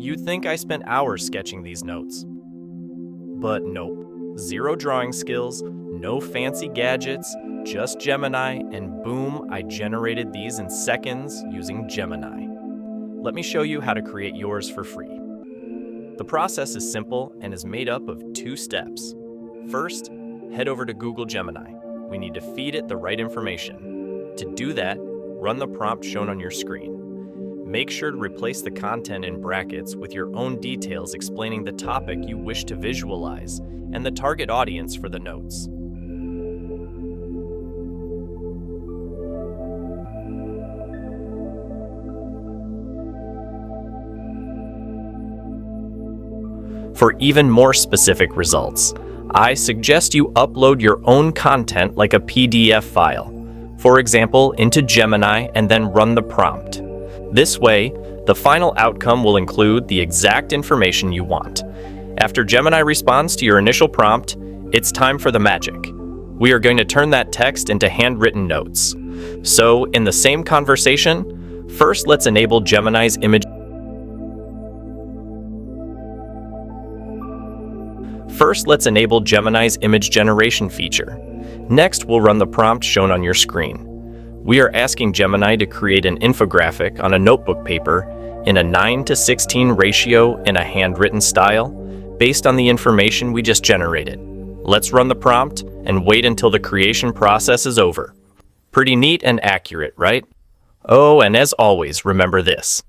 You'd think I spent hours sketching these notes. But nope. Zero drawing skills, no fancy gadgets, just Gemini, and boom, I generated these in seconds using Gemini. Let me show you how to create yours for free. The process is simple and is made up of 2 steps. First, head over to Google Gemini. We need to feed it the right information. To do that, run the prompt shown on your screen. Make sure to replace the content in brackets with your own details explaining the topic you wish to visualize and the target audience for the notes. For even more specific results, I suggest you upload your own content like a PDF file, for example, into Gemini, and then run the prompt. This way, the final outcome will include the exact information you want. After Gemini responds to your initial prompt, it's time for the magic. We are going to turn that text into handwritten notes. So, in the same conversation, first let's enable Gemini's image generation feature. Next, we'll run the prompt shown on your screen. We are asking Gemini to create an infographic on a notebook paper in a 9:16 ratio in a handwritten style based on the information we just generated. Let's run the prompt and wait until the creation process is over. Pretty neat and accurate, right? Oh, and as always, remember this.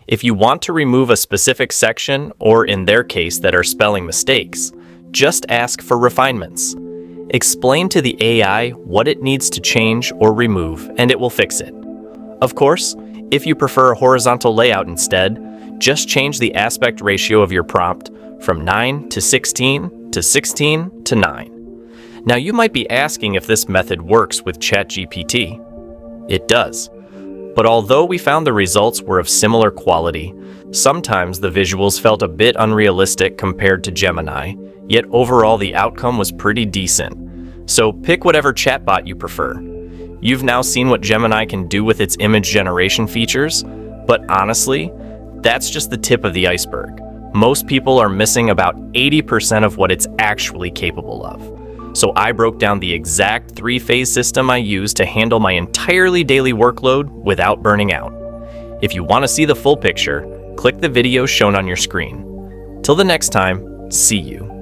If you want to remove a specific section, or in their case that are spelling mistakes, just ask for refinements. Explain to the AI what it needs to change or remove, and it will fix it. Of course, if you prefer a horizontal layout instead, just change the aspect ratio of your prompt from 9:16 to 16 to 9. Now you might be asking if this method works with ChatGPT. It does. But although we found the results were of similar quality, sometimes the visuals felt a bit unrealistic compared to Gemini, yet overall the outcome was pretty decent. So pick whatever chatbot you prefer. You've now seen what Gemini can do with its image generation features, but honestly, that's just the tip of the iceberg. Most people are missing about 80% of what it's actually capable of. So I broke down the exact 3-phase system I use to handle my entirely daily workload without burning out. If you want to see the full picture, click the video shown on your screen. Till the next time, see you.